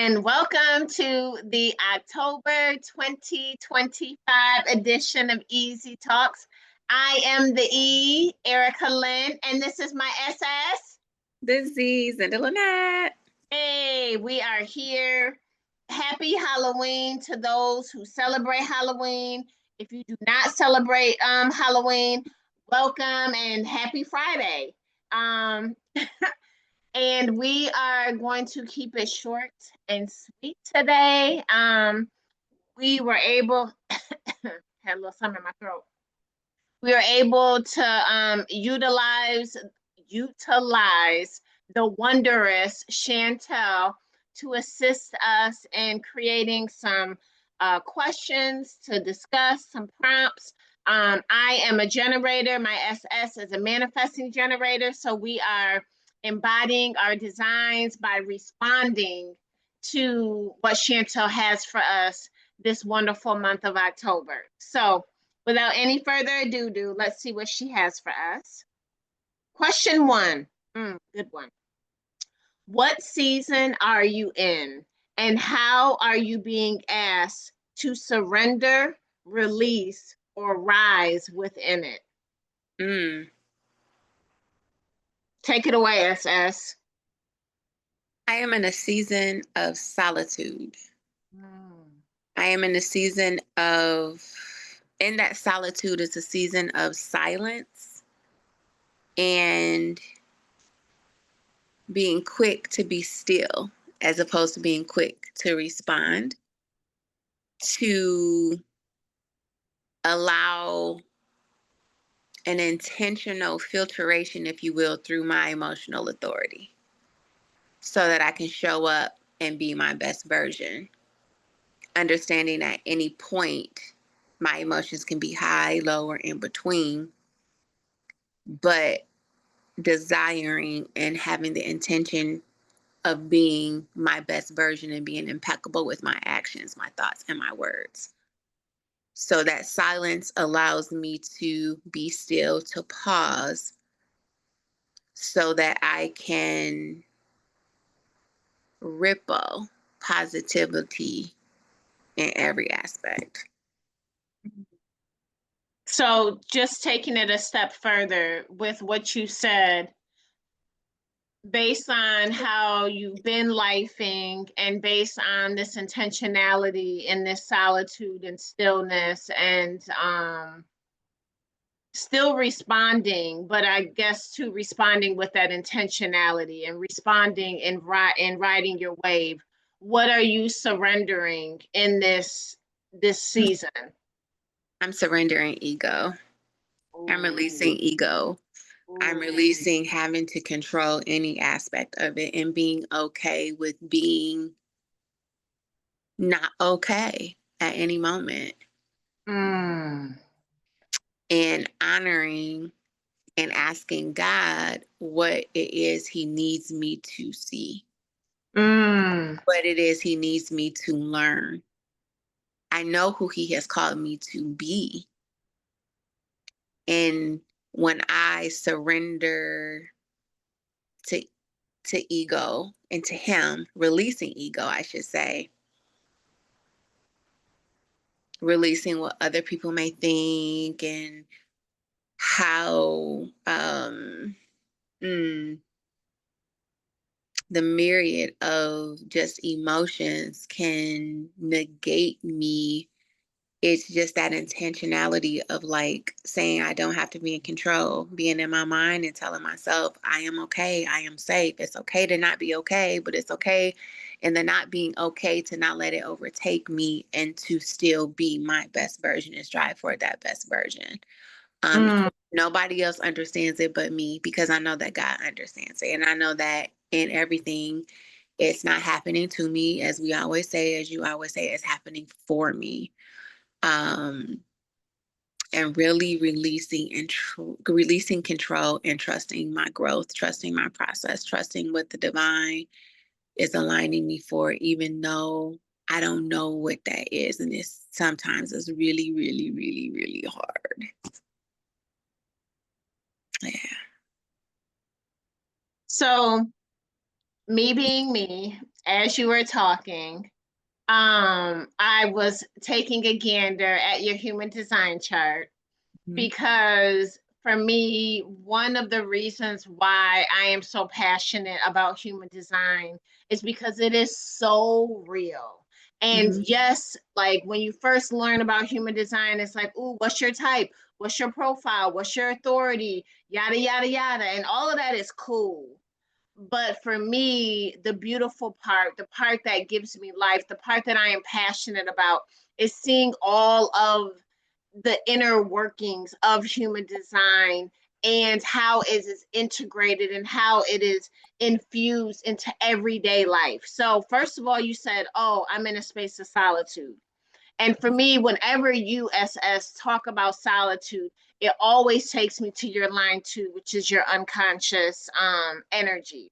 and welcome to the October 2025 edition of Easy Talks. I am the E, Erika Lynn, and this is my SS. The Z, Zendalannette. Hey, we are here. Happy Halloween to those who celebrate Halloween. If you do not celebrate Halloween, welcome and happy Friday. Um, And we are going to keep it short and sweet today. We were able, had a little something in my throat. We were able to utilize the wondrous Chantel to assist us in creating some questions to discuss, some prompts. I am a generator. My SS is a manifesting generator. So we are embodying our designs by responding to what Chantel has for us this wonderful month of October. So without any further ado, let's see what she has for us. Question 1. Good one. What season are you in, and how are you being asked to surrender, release, or rise within it? Take it away, SS. I am in a season of solitude. I am in a season in that solitude is a season of silence and being quick to be still as opposed to being quick to respond, to allow an intentional filtration, if you will, through my emotional authority so that I can show up and be my best version. Understanding at any point, my emotions can be high, low, or in between, but desiring and having the intention of being my best version and being impeccable with my actions, my thoughts, and my words. So that silence allows me to be still, to pause, so that I can ripple positivity in every aspect. So just taking it a step further with what you said, based on how you've been lifing and based on this intentionality and this solitude and stillness and still responding, but I guess to responding with that intentionality and responding and riding your wave. What are you surrendering in this season? I'm surrendering ego. I'm releasing ego. I'm releasing having to control any aspect of it and being okay with being not okay at any moment. And honoring and asking God what it is he needs me to see. What it is he needs me to learn. I know who he has called me to be. And when I surrender to ego and to him, releasing ego, I should say, releasing what other people may think and how the myriad of just emotions can negate me. It's just that intentionality of like saying I don't have to be in control, being in my mind and telling myself I am okay, I am safe. It's okay to not be okay, but it's okay in the not being okay to not let it overtake me and to still be my best version and strive for that best version. Nobody else understands it but me, because I know that God understands it. And I know that in everything, it's not happening to me, as we always say, as you always say, it's happening for me. And really releasing control and trusting my growth, trusting my process, trusting what the divine is aligning me for, even though I don't know what that is. And it's sometimes it's really, really, really, really hard. Yeah. So me being me, as you were talking, I was taking a gander at your human design chart Mhm. because for me, one of the reasons why I am so passionate about human design is because it is so real. And Mhm. yes, like when you first learn about human design, it's like, ooh, what's your type? What's your profile? What's your authority? Yada, yada, yada. And all of that is cool. But for me, the beautiful part, the part that gives me life, the part that I am passionate about is seeing all of the inner workings of human design and how it is integrated and how it is infused into everyday life. So, first of all, you said, oh, I'm in a space of solitude. And for me, whenever you, SS, talk about solitude, it always takes me to your line two, which is your unconscious energy.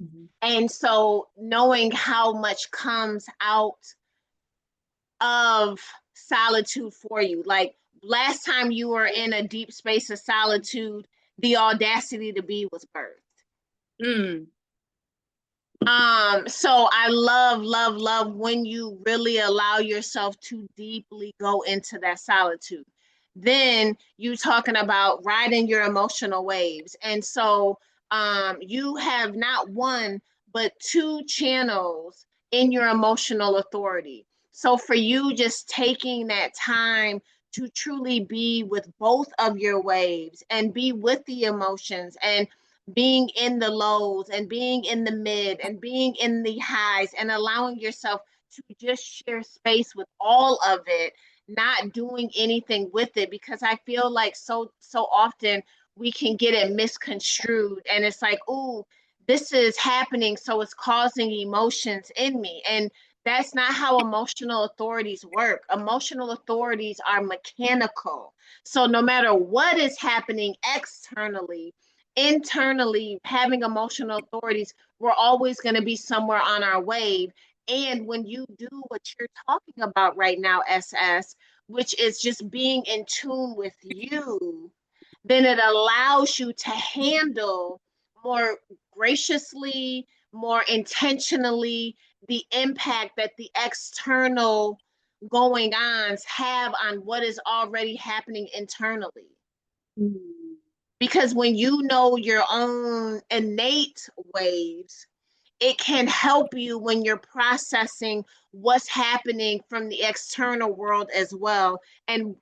Mhm. And so knowing how much comes out of solitude for you, like last time you were in a deep space of solitude, the audacity to be was birthed. Mm. So I love, love, love when you really allow yourself to deeply go into that solitude. Then you talking about riding your emotional waves. And so you have not one, but two channels in your emotional authority. So for you just taking that time to truly be with both of your waves and be with the emotions and being in the lows and being in the mid and being in the highs and allowing yourself to just share space with all of it, not doing anything with it, because I feel like so often we can get it misconstrued and it's like, oh, this is happening, so it's causing emotions in me. And that's not how emotional authorities work. Emotional authorities are mechanical. So no matter what is happening externally, internally having emotional authorities, we're always going to be somewhere on our wave. And when you do what you're talking about right now, SS, which is just being in tune with you, then it allows you to handle more graciously, more intentionally the impact that the external going ons have on what is already happening internally. Mm. Because when you know your own innate waves, it can help you when you're processing what's happening from the external world as well. And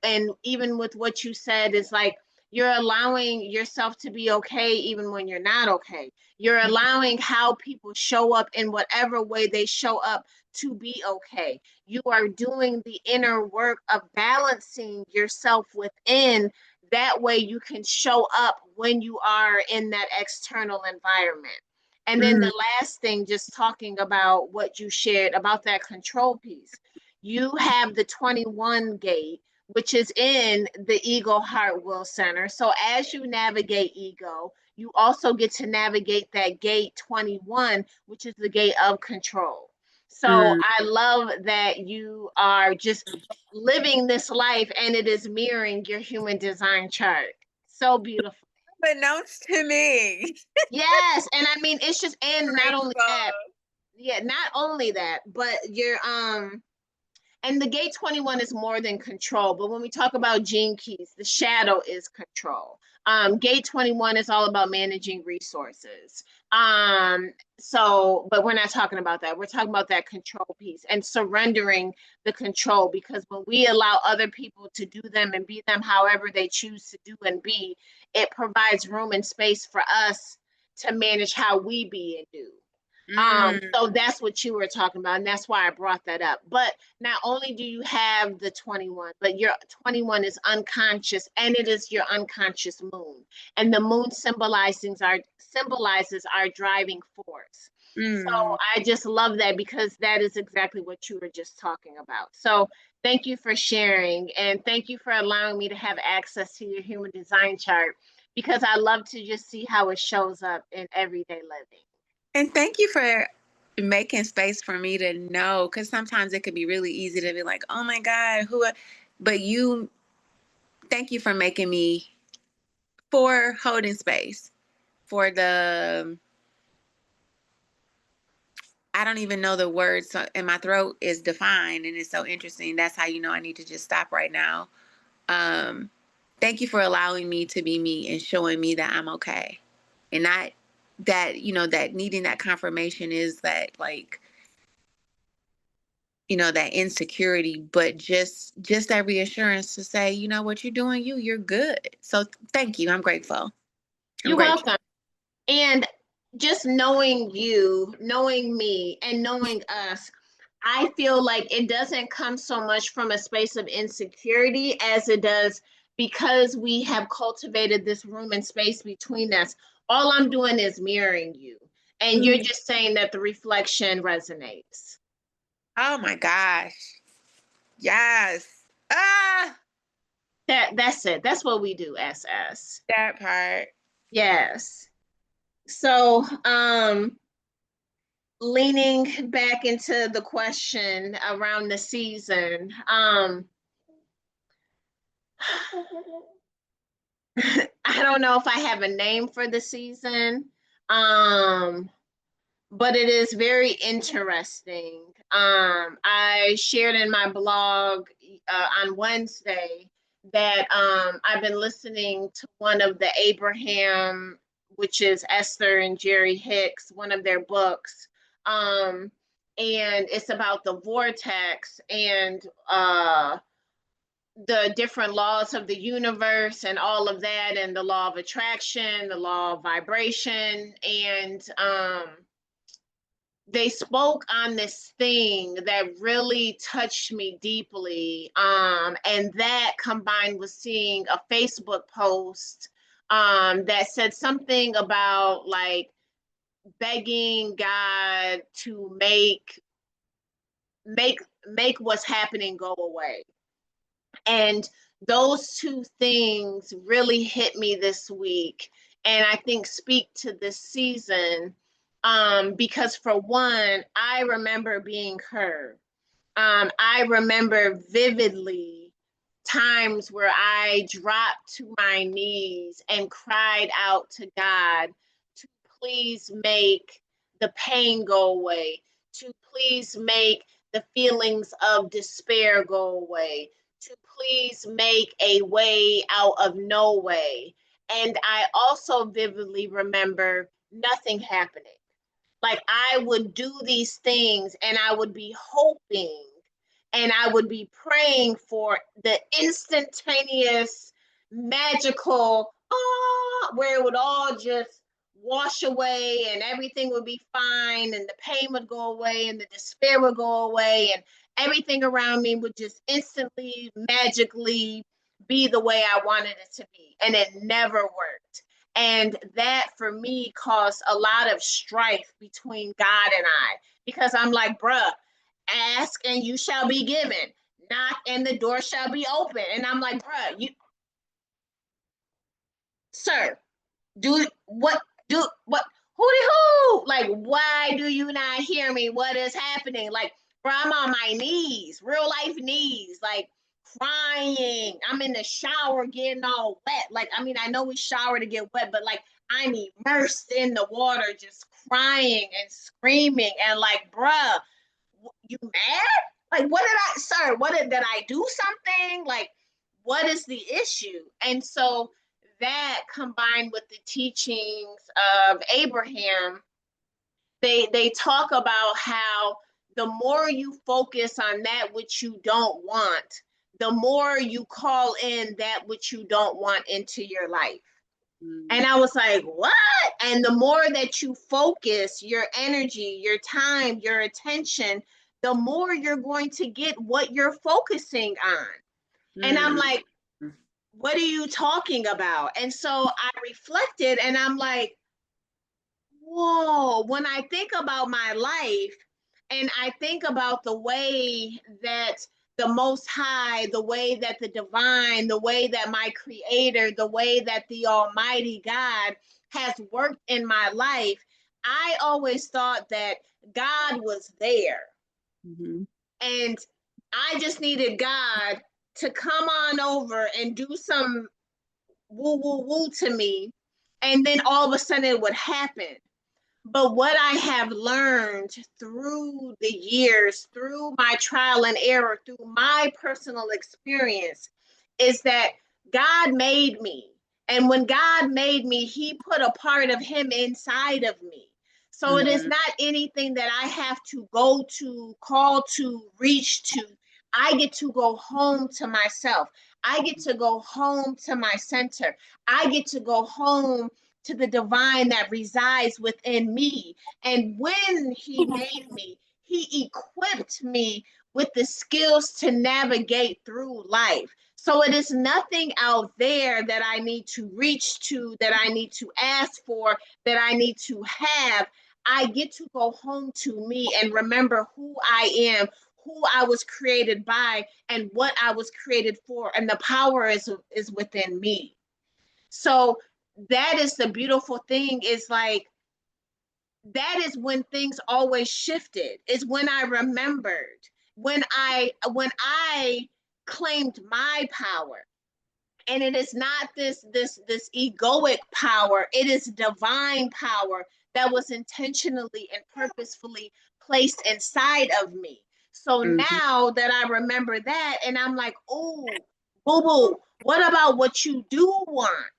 even with what you said is like you're allowing yourself to be okay even when you're not okay. You're allowing how people show up in whatever way they show up to be okay. You are doing the inner work of balancing yourself within, that way you can show up when you are in that external environment. And then Mm. the last thing, just talking about what you shared about that control piece, you have the 21 gate, which is in the ego heart will center. So as you navigate ego, you also get to navigate that gate 21, which is the gate of control. So Mm. I love that you are just living this life and it is mirroring your human design chart. So beautiful. Unbeknownst to me. Yes, and I mean it's just, and not only that, Grateful. yeah, not only that, but you're and the gate 21 is more than control, but when we talk about gene keys, the shadow is control. Gate 21 is all about managing resources. So, but we're not talking about that. We're talking about that control piece and surrendering the control, because when we allow other people to do them and be them however they choose to do and be, it provides room and space for us to manage how we be and do. Mm. So that's what you were talking about, and that's why I brought that up. But not only do you have the 21, but your 21 is unconscious, and it is your unconscious moon. And the moon symbolizes our driving force. So Mm. I just love that because that is exactly what you were just talking about. So thank you for sharing, and thank you for allowing me to have access to your human design chart, because I love to just see how it shows up in everyday living. And thank you for making space for me to know, because sometimes it could be really easy to be like, oh my God, but you, thank you for making me, for holding space, for the, I don't even know the words, and my throat is defined, and it's so interesting. That's how you know I need to just stop right now. Um, Thank you for allowing me to be me and showing me that I'm okay, and not that that needing that confirmation is that like that insecurity, but just that reassurance to say, what you're doing, you're good. So thank you. I'm grateful. I'm You're grateful. welcome. And just knowing you, knowing me, and knowing us, I feel like it doesn't come so much from a space of insecurity as it does because we have cultivated this room and space between us. All I'm doing is mirroring you, and you're Mhm. just saying that the reflection resonates. Oh my gosh. Yes. Ah, That's it. That's what we do, SS. that part. Yes. So, leaning back into the question around the season, I don't know if I have a name for the season, um, but it is very interesting. I shared in my blog on Wednesday that I've been listening to one of the Abraham, which is Esther and Jerry Hicks, one of their books. Um, and it's about the vortex and the different laws of the universe and all of that, and the law of attraction, the law of vibration. And they spoke on this thing that really touched me deeply. And that combined with seeing a Facebook post that said something about like begging God to make make what's happening go away. And those two things really hit me this week, and I think speak to this season. Because for one, I remember being heard. I remember vividly times where I dropped to my knees and cried out to God to please make the pain go away, to please make the feelings of despair go away, to please make a way out of no way. And I also vividly remember nothing happening. Like I would do these things and I would be hoping and I would be praying for the instantaneous, magical, where it would all just wash away and everything would be fine and the pain would go away and the despair would go away and everything around me would just instantly, magically be the way I wanted it to be. And it never worked. And that for me caused a lot of strife between God and I because I'm like, bruh, ask and you shall be given, knock and the door shall be open. And I'm like, bruh, you, sir, do what, do what, hooty hoo? Like, why do you not hear me? What is happening? Like, bro, I'm on my knees, real life knees, like crying. I'm in the shower getting all wet. Like, I mean, I know we shower to get wet, but like, I'm immersed in the water, just crying and screaming. And like, bruh, you mad? Like, what did I, sir? Did I do something? Like, what is the issue? And so that combined with the teachings of Abraham, they talk about how the more you focus on that which you don't want, the more you call in that which you don't want into your life. Mm. And I was like, what? And the more that you focus your energy, your time, your attention, the more you're going to get what you're focusing on. And I'm Mm. like, what are you talking about? And so I reflected and I'm like, whoa, when I think about my life and I think about the way that the Most High, the way that the divine, the way that my Creator, the way that the Almighty God has worked in my life, I always thought that God was there. Mm-hmm. And I just needed God to come on over and do some woo woo woo to me. And then all of a sudden it would happen. But what I have learned through the years, through my trial and error, through my personal experience, is that God made me. And when God made me, He put a part of Him inside of me. So it is Mhm. not anything that I have to go to, call to, reach to. I get to go home to myself. I get to go home to my center. I get to go home to the divine that resides within me. And when He made me, He equipped me with the skills to navigate through life. So it is nothing out there that I need to reach to, that I need to ask for, that I need to have. I get to go home to me and remember who I am, who I was created by, and what I was created for. And the power is within me. So that is the beautiful thing, is like, that is when things always shifted, is when I remembered, when I claimed my power. And it is not this egoic power, it is divine power that was intentionally and purposefully placed inside of me. So Mhm. now that I remember that, and I'm like, oh, boo boo, what about what you do want?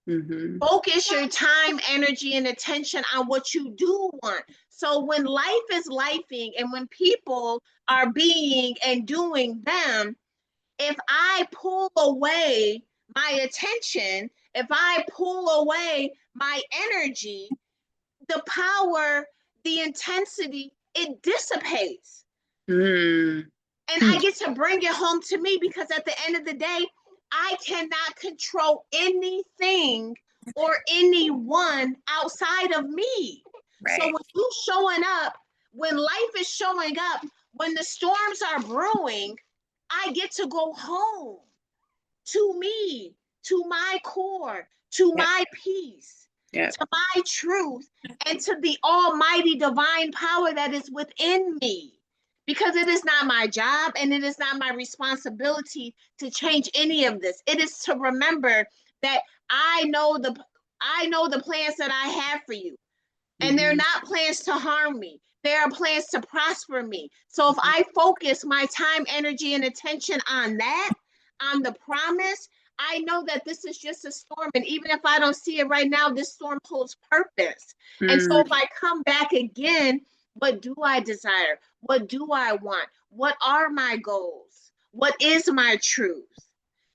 Mhm. Focus your time, energy, and attention on what you do want. So when life is lifing and when people are being and doing them, if I pull away my attention, if I pull away my energy, the power, the intensity, it dissipates. Mm. And I get to bring it home to me, because at the end of the day, I cannot control anything or anyone outside of me. So Right. when you showing up, when life is showing up, when the storms are brewing, I get to go home to me, to my core, to Yep. my peace, Yep. to my truth, and to the almighty divine power that is within me. Because it is not my job and it is not my responsibility to change any of this. It is to remember that I know the I know the plans that I have for you. And they're Mhm. not plans to harm me. They are plans to prosper me. So if Mhm. I focus my time, energy, and attention on that, on the promise, I know that this is just a storm. And even if I don't see it right now, this storm holds purpose. And so Mm. if I come back again, what do I desire? What do I want? What are my goals? What is my truth?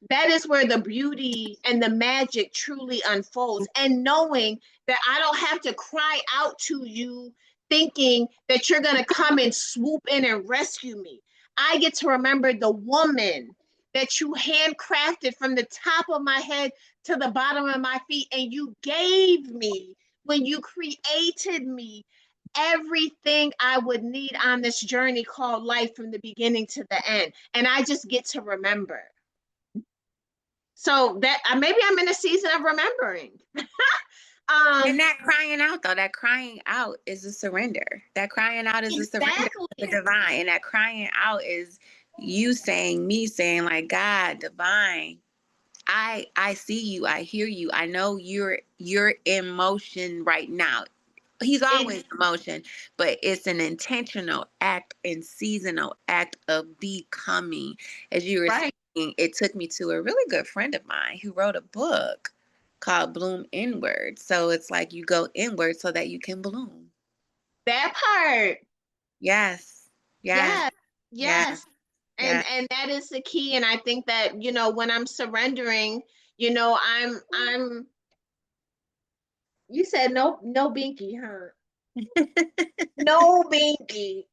That is where the beauty and the magic truly unfolds. And knowing that I don't have to cry out to you thinking that you're going to come and swoop in and rescue me. I get to remember the woman that you handcrafted from the top of my head to the bottom of my feet, and you gave me when you created me everything I would need on this journey called life from the beginning to the end. And I just get to remember. So that maybe I'm in a season of remembering. And um, that crying out, though, that crying out is a surrender. That crying out is a surrender to the exactly. divine. And that crying out is you saying, me saying, like, God, divine, I see you, I hear you. I know you're in motion right now. He's always It, in motion, but it's an intentional act and seasonal act of becoming. As you were right. saying, it took me to a really good friend of mine who wrote a book called Bloom Inward. So it's like you go inward so that you can bloom. That part. Yes. Yes. Yes. Yes. Yes. Yes. And that is the key. And I think that, when I'm surrendering, I'm you said no binky, huh? No binky.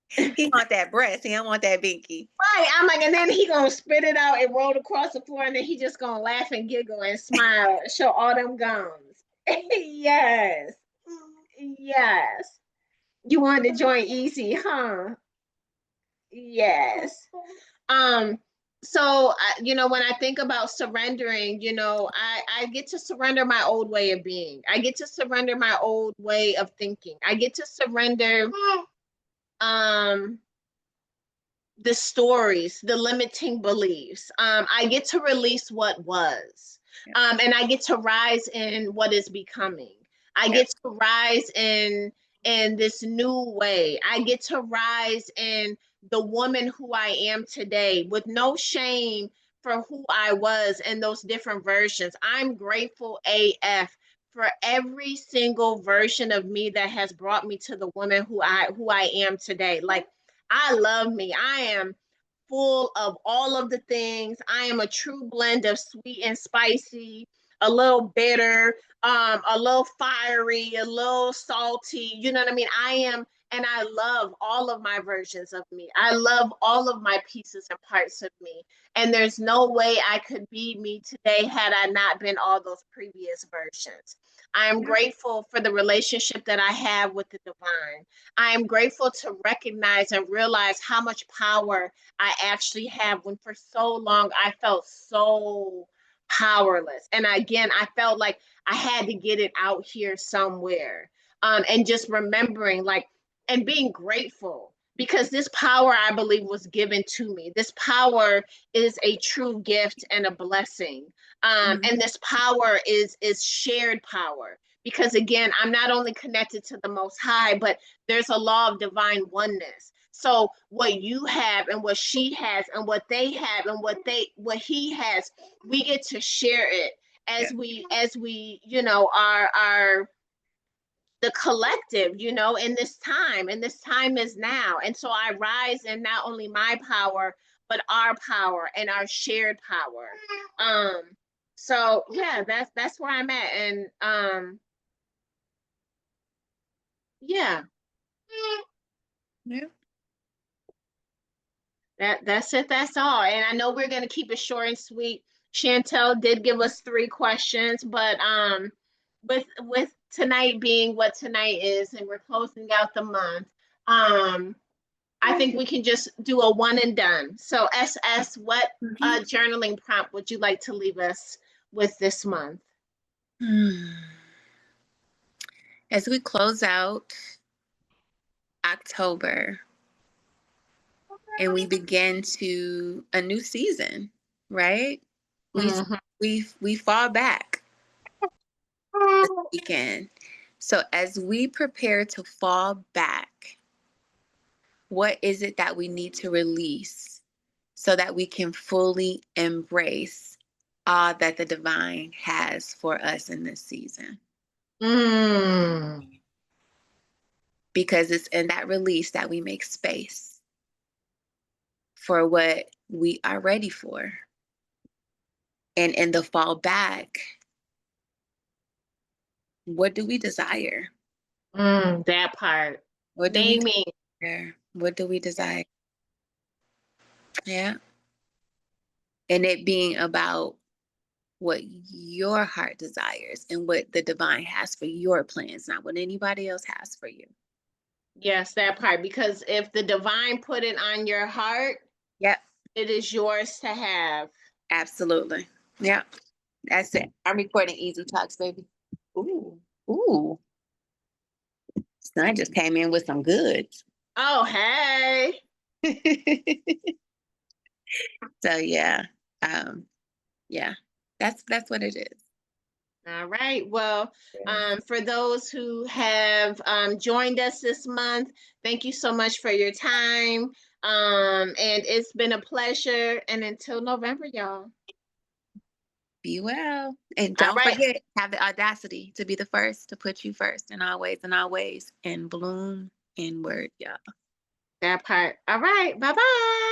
He want that breast. He don't want that binky. Right. I'm like, and then he gonna spit it out and roll across the floor, and then he just gonna laugh and giggle and smile, show all them gums. Yes. Yes. You wanted to join easy, huh? Yes. Um, so when I think about surrendering, I get to surrender my old way of being. I get to surrender my old way of thinking. I get to surrender um the stories, the limiting beliefs. I get to release what was. Yeah. And I get to rise in what is becoming. I Yep. get to rise in this new way. I get to rise in the woman who I am today with no shame for who I was in those different versions. I'm grateful AF for every single version of me that has brought me to the woman who I am today. Like, I love me. I am full of all of the things. I am a true blend of sweet and spicy, a little bitter, a little fiery, a little salty. You know what I mean? I am, and I love all of my versions of me. I love all of my pieces and parts of me. And there's no way I could be me today had I not been all those previous versions. I am grateful for the relationship that I have with the divine. I am grateful to recognize and realize how much power I actually have when for so long I felt so powerless. And again, I felt like I had to get it out here somewhere. And just remembering, like, and being grateful because this power, I believe, was given to me. This power is a true gift and a blessing. Mhm. And this power is shared power. Because again, I'm not only connected to the Most High, but there's a law of divine oneness. So what you have and what she has and what they have and what he has, we get to share it Yeah. as we are the collective, in this time is now. And so I rise in not only my power, but our power and our shared power. Um, so yeah, that's where I'm at. And yeah, Yeah. that's it. That's all. And I know we're gonna keep it short and sweet. Chantel did give us 3 questions, but with tonight being what tonight is, and we're closing out the month, I think we can just do a one and done. So SS, what Mhm. journaling prompt would you like to leave us with this month? Hmm. As we close out October and we begin to a new season, right? We Mhm. we fall back this weekend. So as we prepare to fall back, what is it that we need to release so that we can fully embrace all that the divine has for us in this season? Mm. Because it's in that release that we make space for what we are ready for. And in the fall back, what do we desire? That part. What do we Naming. desire? What do we desire? Yeah. And it being about what your heart desires and what the divine has for your plans, not what anybody else has for you. Yes, that part. Because if the divine put it on your heart, Yep. it is yours to have. Absolutely. Yep. That's it. I'm recording Easy Talks, baby. Ooh. Ooh. Son just came in with some goods. Oh, hey. So yeah. Um, yeah. That's what it is. All right. Well, Yes. for those who have joined us this month, thank you so much for your time. And it's been a pleasure. And until November, y'all. Be well. And All don't right. forget, have the audacity to be the first to put you first in our ways, and bloom inward, y'all. That part. All right. Bye bye.